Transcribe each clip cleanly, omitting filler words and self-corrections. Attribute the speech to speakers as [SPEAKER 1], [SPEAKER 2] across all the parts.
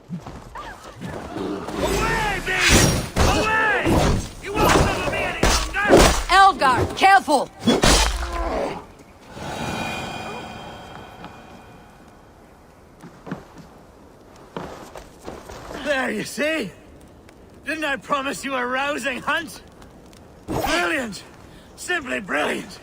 [SPEAKER 1] Away, beast! Away! You won't cover me any longer!
[SPEAKER 2] Elgar, careful!
[SPEAKER 1] There, you see? Didn't I promise you a rousing hunt? Brilliant! Simply brilliant!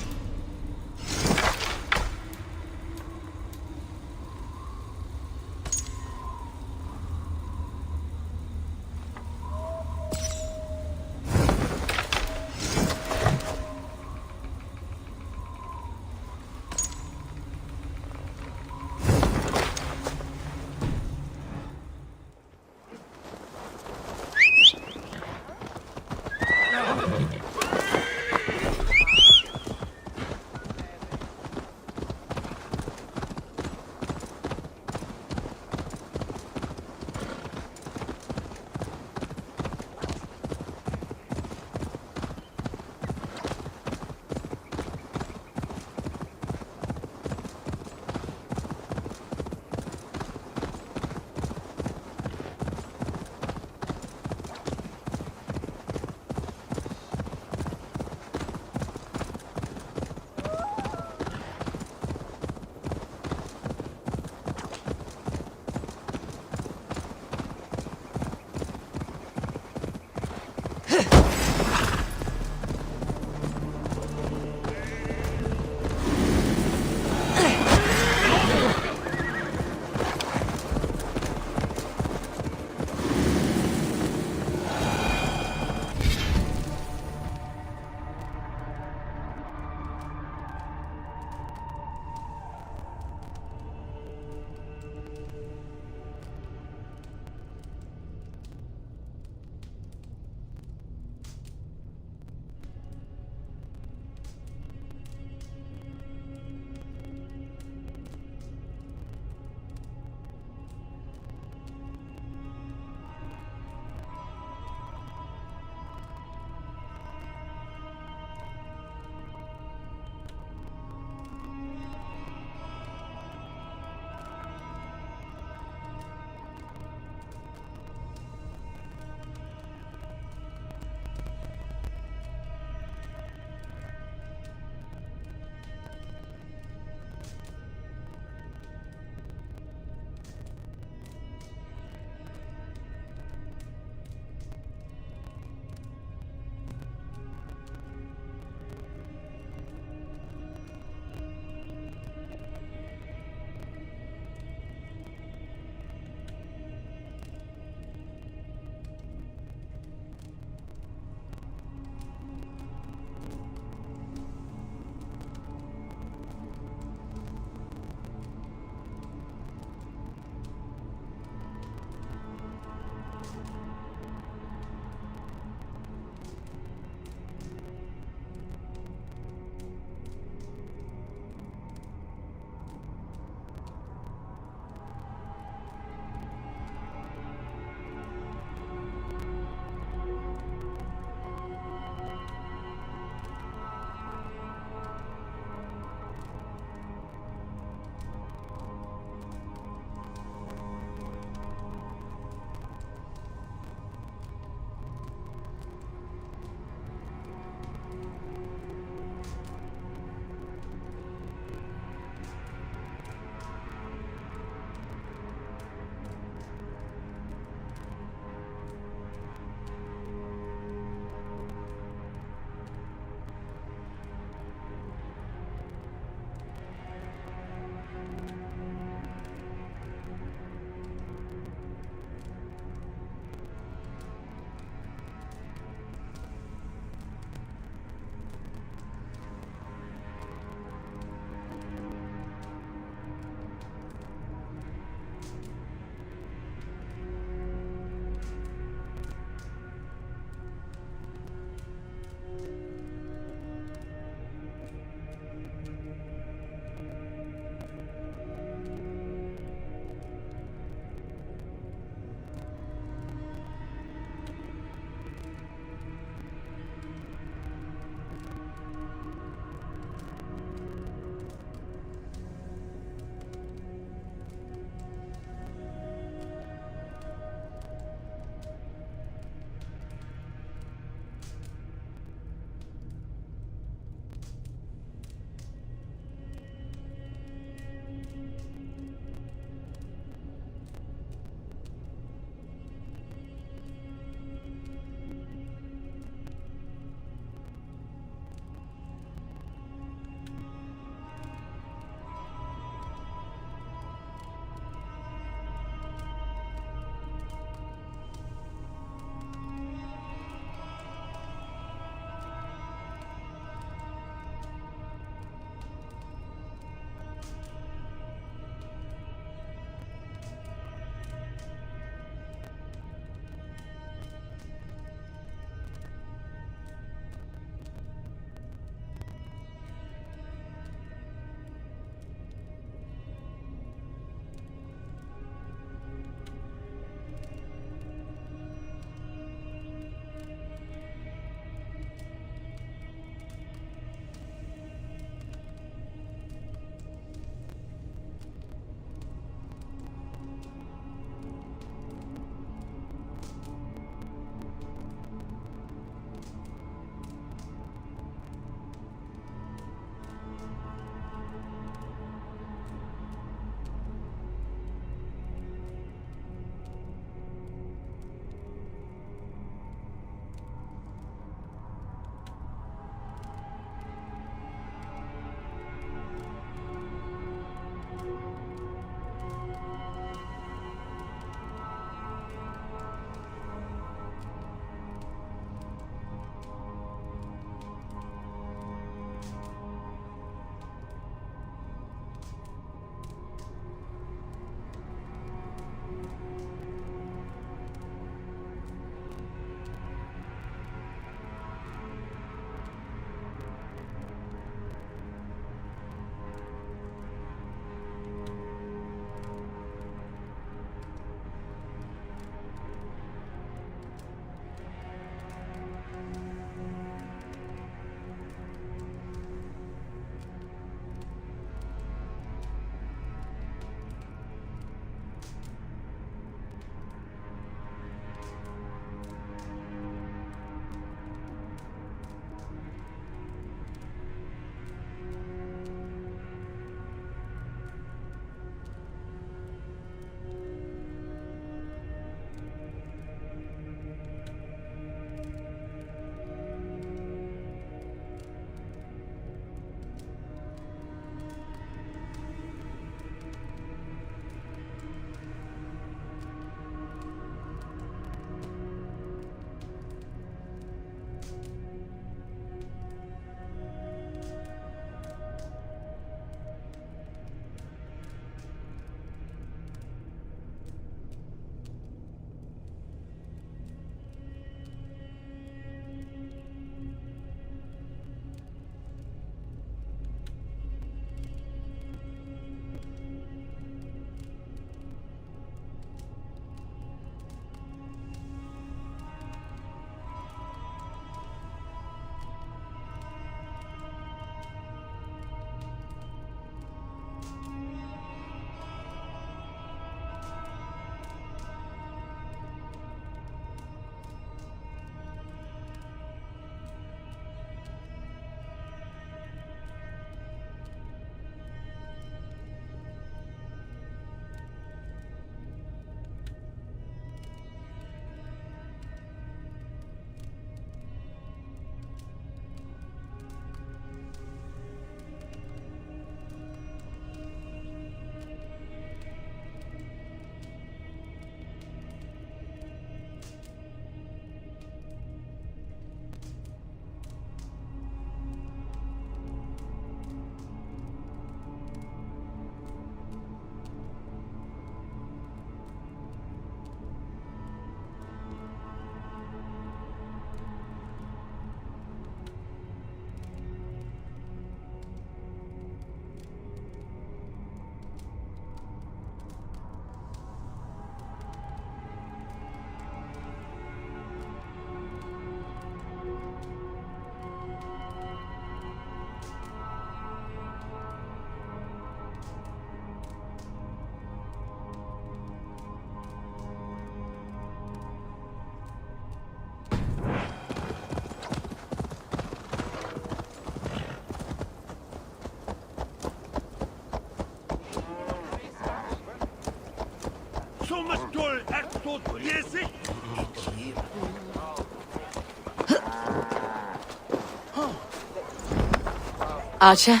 [SPEAKER 2] Archer,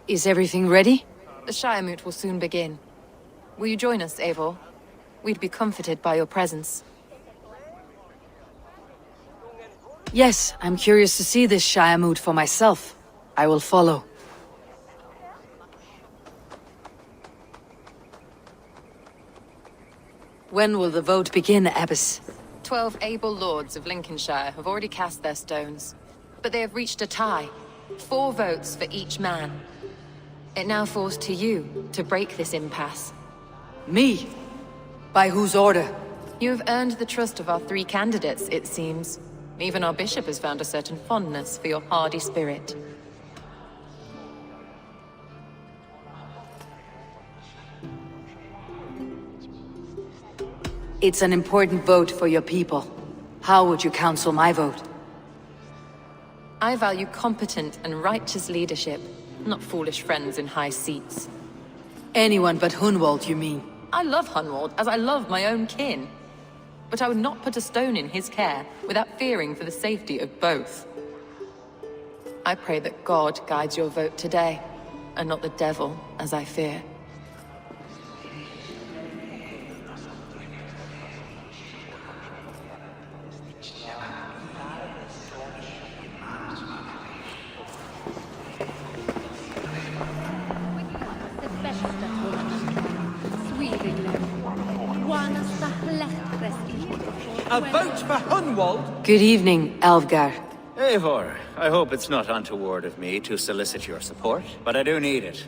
[SPEAKER 2] is everything ready?
[SPEAKER 3] The Shiremoot will soon begin. Will you join us, Eivor? We'd be comforted by your presence.
[SPEAKER 2] Yes, I'm curious to see this Shiremoot for myself. I will follow. When will the vote begin, Abbess?
[SPEAKER 3] 12 able lords of Lincolnshire have already cast their stones, but they have reached a tie. 4 votes for each man. It now falls to you to break this impasse.
[SPEAKER 2] Me? By whose order?
[SPEAKER 3] You have earned the trust of our 3 candidates, it seems. Even our bishop has found a certain fondness for your hardy spirit.
[SPEAKER 2] It's an important vote for your people. How would you counsel my vote?
[SPEAKER 3] I value competent and righteous leadership, not foolish friends in high seats.
[SPEAKER 2] Anyone but Hunwald, you mean?
[SPEAKER 3] I love Hunwald as I love my own kin. But I would not put a stone in his care without fearing for the safety of both. I pray that God guides your vote today, and not the devil, as I fear.
[SPEAKER 4] A vote for Hunwald?
[SPEAKER 2] Good evening, Alvgar.
[SPEAKER 1] Eivor, I hope it's not untoward of me to solicit your support, but I do need it.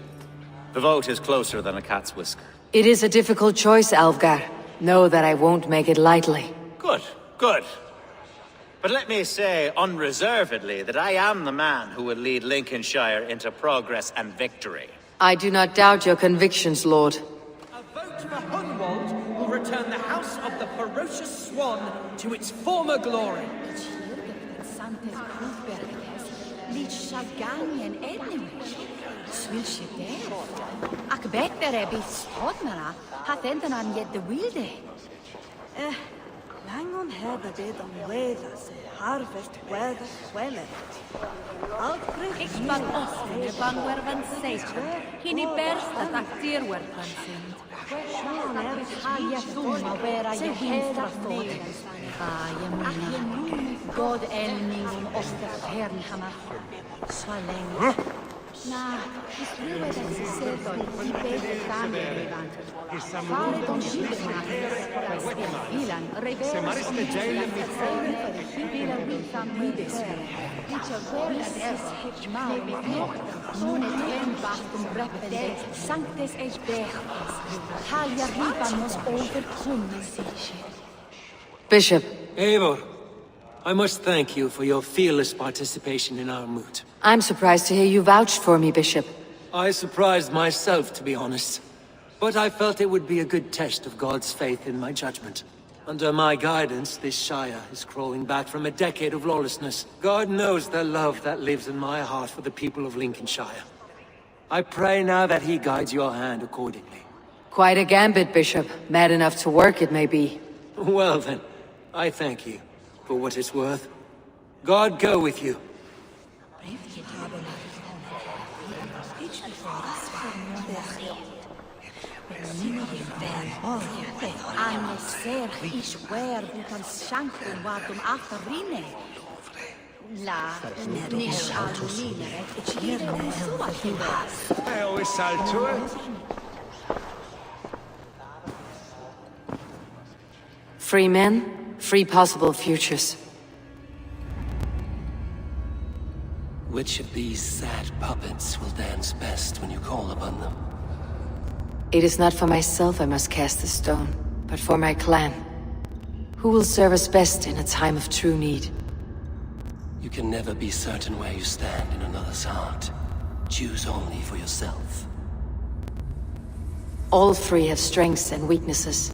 [SPEAKER 1] The vote is closer than a cat's whisker.
[SPEAKER 2] It is a difficult choice, Alvgar. Know that I won't make it lightly.
[SPEAKER 1] Good, good. But let me say unreservedly that I am the man who will lead Lincolnshire into progress and victory.
[SPEAKER 2] I do not doubt your convictions, Lord.
[SPEAKER 4] A vote for Hunwald will return the House of the Ferocious Swan to its former glory.
[SPEAKER 5] Langon heda det om weda se harvest weather swellen.
[SPEAKER 6] Ik spal osne bangwer van seitje. Hini bersta tak dierwer van sind. Haja thuma vera je hera thot. Haja muna. God elning om oster hernhamar. Swaleng. Na, is wil dat ze zeton die beter dan relevant. Fale don schide maken. Ilan, rever.
[SPEAKER 4] Mariste jailen mit
[SPEAKER 6] Ilan wilfam mides. Ich habe es mal mit noch. Nun et hem bachtum reppende. Sanctes es berchtes. Halia ribanos overkommen sich.
[SPEAKER 2] Bishop,
[SPEAKER 7] Eivor, I must thank you for your fearless participation in our moot.
[SPEAKER 2] I'm surprised to hear you vouched for me, Bishop.
[SPEAKER 7] I surprised myself, to be honest. But I felt it would be a good test of God's faith in my judgment. Under my guidance, this Shire is crawling back from a decade of lawlessness. God knows the love that lives in my heart for the people of Lincolnshire. I pray now that he guides your hand accordingly.
[SPEAKER 2] Quite a gambit, Bishop. Mad enough to work, it may be.
[SPEAKER 7] Well then, I thank you for what it's worth. God go with you.
[SPEAKER 6] Anne ser is wer bukan shankum watum after rine. La, nish aline,
[SPEAKER 2] Free men, free possible futures.
[SPEAKER 8] Which of these sad puppets will dance best when you call upon them?
[SPEAKER 2] It is not for myself I must cast the stone, but for my clan. Who will serve us best in a time of true need?
[SPEAKER 8] You can never be certain where you stand in another's heart. Choose only for yourself.
[SPEAKER 2] All three have strengths and weaknesses.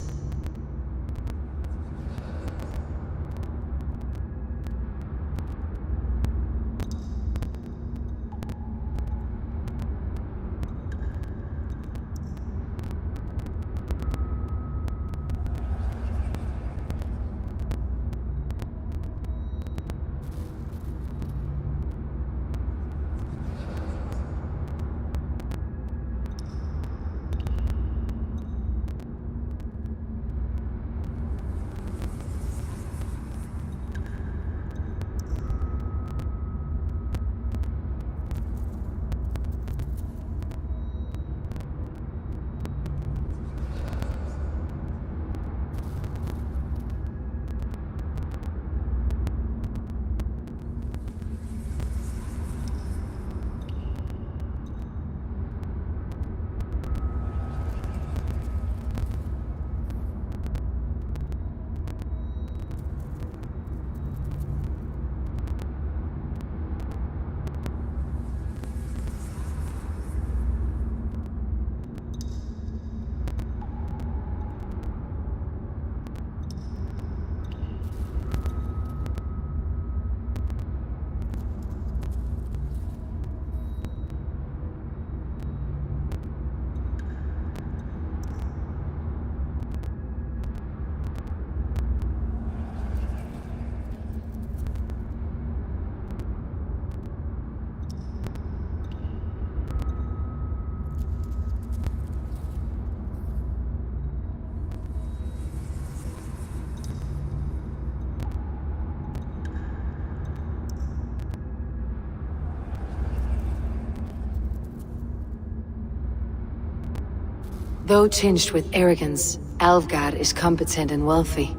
[SPEAKER 2] Though tinged with arrogance, Alvgard is competent and wealthy.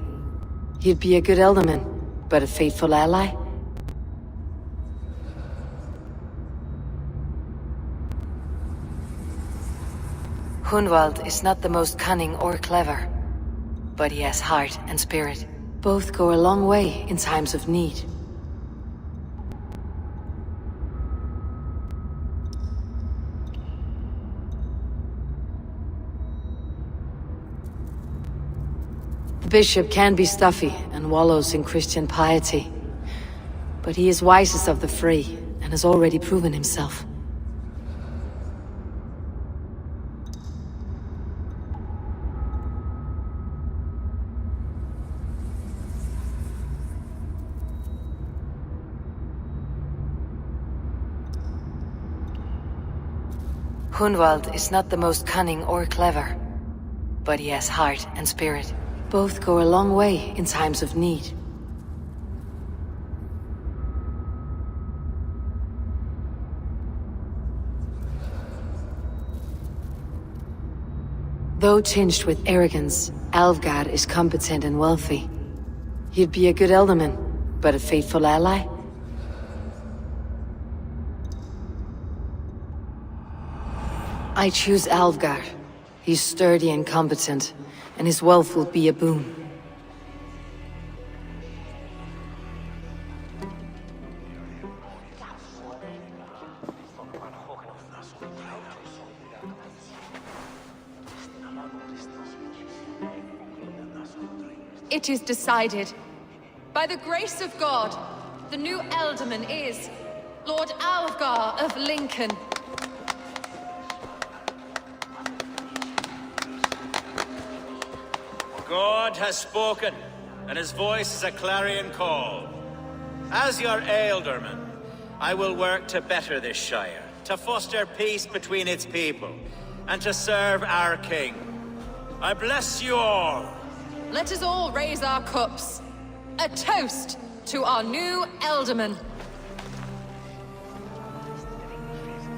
[SPEAKER 2] He'd be a good elderman, but a faithful ally? Hunwald is not the most cunning or clever, but he has heart and spirit. Both go a long way in times of need. The bishop can be stuffy and wallows in Christian piety, but he is wisest of the three and has already proven himself. Hunwald is not the most cunning or clever, but he has heart and spirit. Both go a long way in times of need. Though tinged with arrogance, Alvgard is competent and wealthy. He'd be a good elderman, but a faithful ally? I choose Alvgard. He's sturdy and competent, and his wealth will be a boon.
[SPEAKER 3] It is decided. By the grace of God, the new Elderman is Lord Alvgar of Lincoln.
[SPEAKER 1] God has spoken, and his voice is a clarion call. As your Ealdorman, I will work to better this Shire, to foster peace between its people, and to serve our king. I bless you all.
[SPEAKER 3] Let us all raise our cups. A toast to our new Elderman.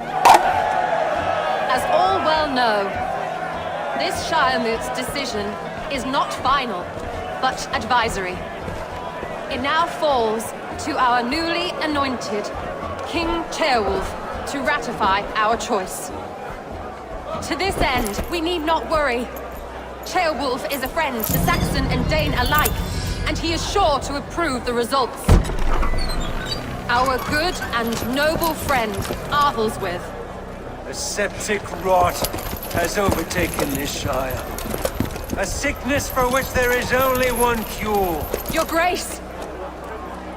[SPEAKER 3] As all well know, this Shiremoot's decision is not final, but advisory. It now falls to our newly anointed King Ceolwulf to ratify our choice. To this end, we need not worry. Ceolwulf is a friend to Saxon and Dane alike, and he is sure to approve the results. Our good and noble friend, Arthelswith.
[SPEAKER 7] A septic rot has overtaken this Shire. A sickness for which there is only one cure.
[SPEAKER 3] Your Grace!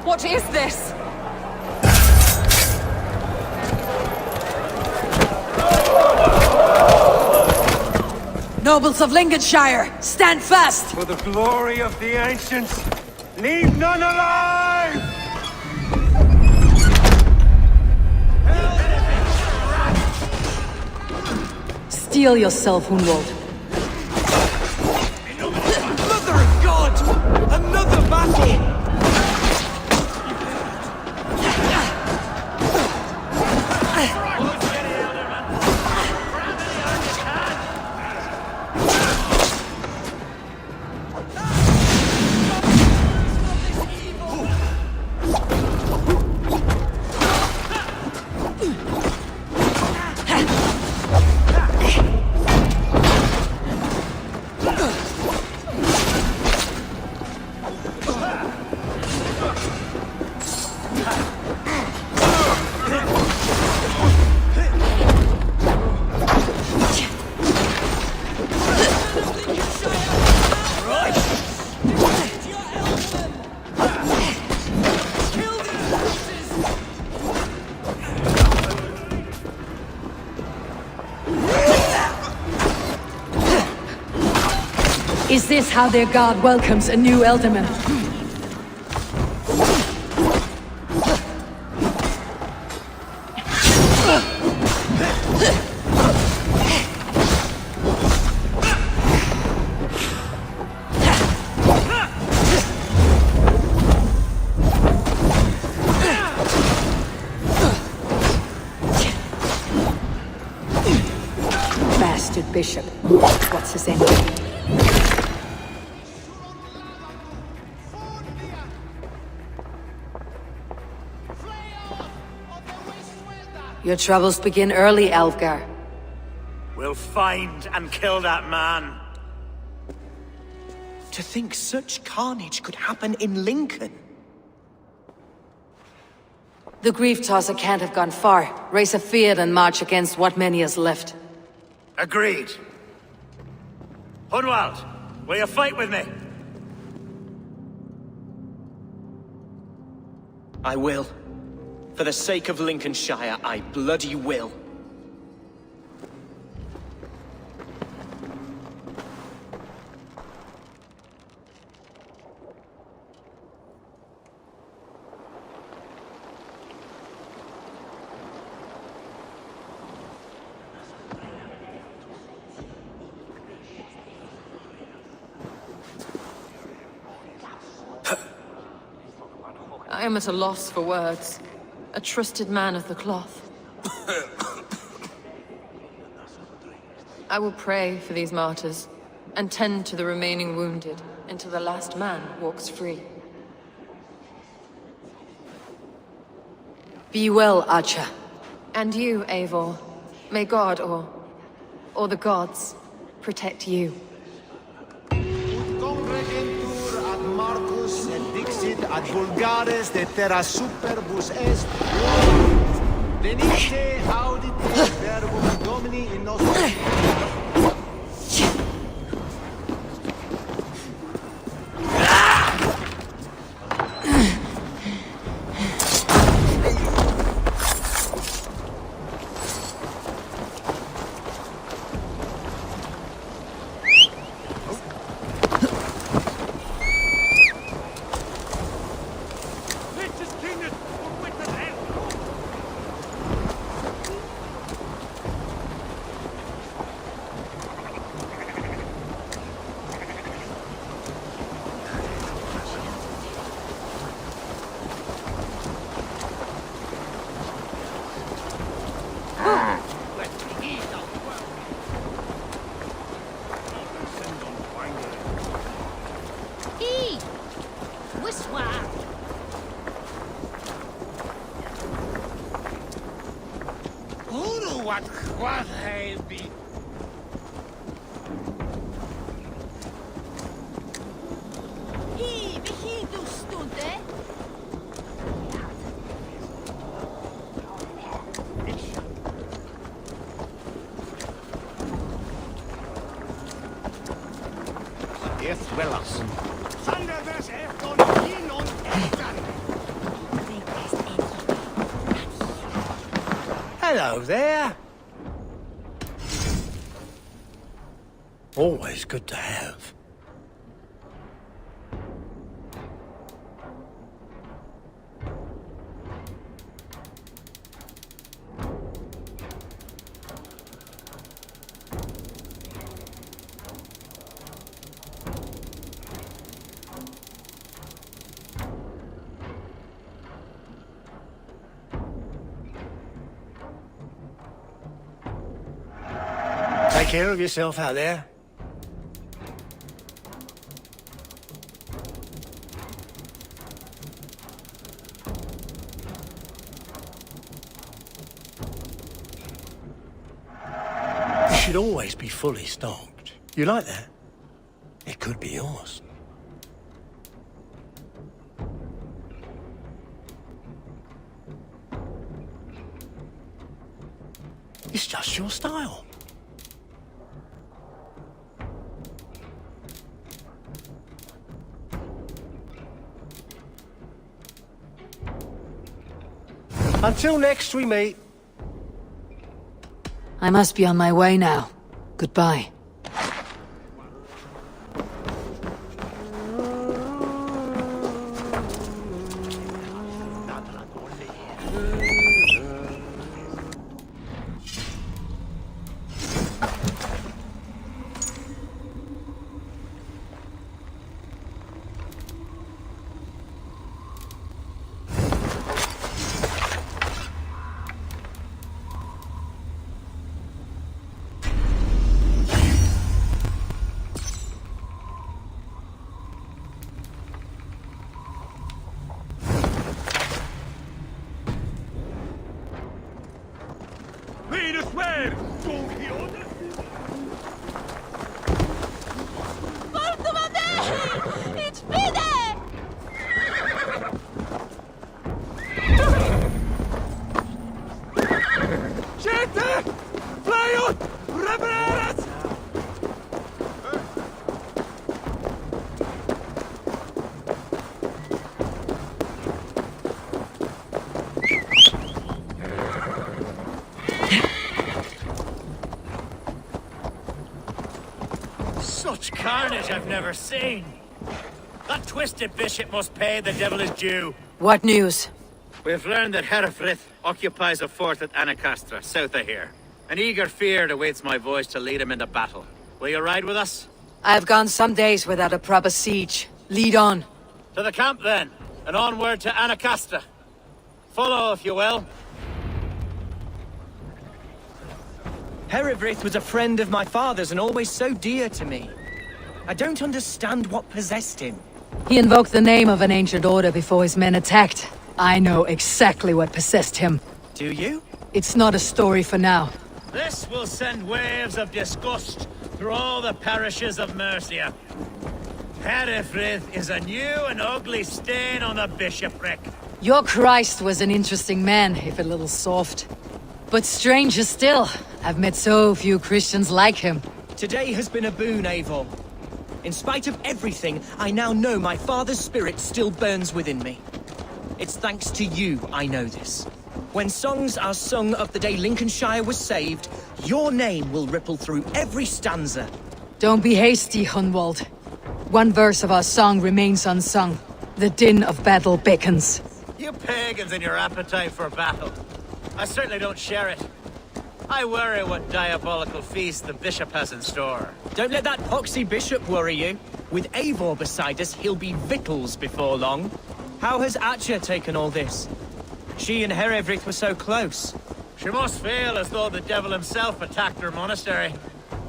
[SPEAKER 3] What is this?
[SPEAKER 2] Nobles of Lincolnshire, stand fast!
[SPEAKER 7] For the glory of the ancients, leave none alive!
[SPEAKER 2] Steel yourself, Hunwald.
[SPEAKER 4] Mother of God! Another battle!
[SPEAKER 2] Is this how their god welcomes a new Elderman? bastard bishop. What's his name? Your troubles begin early, Alfgar.
[SPEAKER 1] We'll find and kill that man.
[SPEAKER 4] To think such carnage could happen in Lincoln.
[SPEAKER 2] The grief tosser can't have gone far. Raise a field and march against what many is left.
[SPEAKER 1] Agreed. Hunwald, will you fight with me?
[SPEAKER 4] I will. For the sake of Lincolnshire, I bloody will.
[SPEAKER 3] I am at a loss for words. A trusted man of the cloth. I will pray for these martyrs, and tend to the remaining wounded, until the last man walks free.
[SPEAKER 2] Be well, Archer.
[SPEAKER 3] And you, Eivor. May God, or the gods, protect you.
[SPEAKER 9] Congregentur ad Marcus et dixit ad vulgares de terra superbus est. Venite audite verbum Domini in nostrum.
[SPEAKER 10] Hello there. Always good to have. Take care of yourself out there. You should always be fully stocked. You like that? It could be yours. It's just your style. Until next we meet.
[SPEAKER 2] I must be on my way now. Goodbye.
[SPEAKER 1] Such carnage I've never seen. That twisted bishop must pay the devil his due.
[SPEAKER 2] What news?
[SPEAKER 1] We've learned that Herefrith occupies a fort at Anacastra, south of here. An eager fear awaits my voice to lead him into battle. Will you ride with us?
[SPEAKER 2] I've gone some days without a proper siege. Lead on.
[SPEAKER 1] To the camp then, and onward to Anacastra. Follow, if you will.
[SPEAKER 4] Herefrith was a friend of my father's and always so dear to me. I don't understand what possessed him.
[SPEAKER 2] He invoked the name of an ancient order before his men attacked. I know exactly what possessed him.
[SPEAKER 4] Do you?
[SPEAKER 2] It's not a story for now.
[SPEAKER 1] This will send waves of disgust through all the parishes of Mercia. Herefrith is a new and ugly stain on the bishopric.
[SPEAKER 2] Your Christ was an interesting man, if a little soft. But stranger still, I've met so few Christians like him.
[SPEAKER 4] Today has been a boon, Eivor. In spite of everything, I now know my father's spirit still burns within me. It's thanks to you I know this. When songs are sung of the day Lincolnshire was saved, your name will ripple through every stanza.
[SPEAKER 2] Don't be hasty, Hunwald. One verse of our song remains unsung. The din of battle beckons.
[SPEAKER 1] You pagans and your appetite for battle. I certainly don't share it. I worry what diabolical feast the bishop has in store.
[SPEAKER 4] Don't let that poxy bishop worry you. With Eivor beside us, he'll be victuals before long. How has Atcha taken all this? She and Herefrith were so close.
[SPEAKER 1] She must feel as though the devil himself attacked her monastery.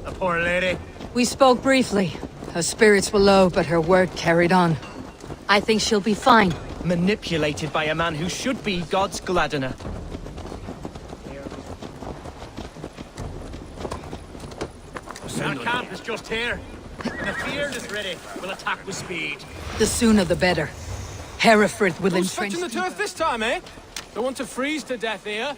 [SPEAKER 1] The poor lady.
[SPEAKER 2] We spoke briefly. Her spirits were low, but her word carried on. I think she'll be fine.
[SPEAKER 4] Manipulated by a man who should be God's gladdener.
[SPEAKER 1] Our camp is just here. When the field is ready, we'll attack with speed.
[SPEAKER 2] The sooner the better. Herefrid will
[SPEAKER 11] Who's
[SPEAKER 2] entrench...
[SPEAKER 11] fetching the turf this time, eh? Don't want to freeze to death here.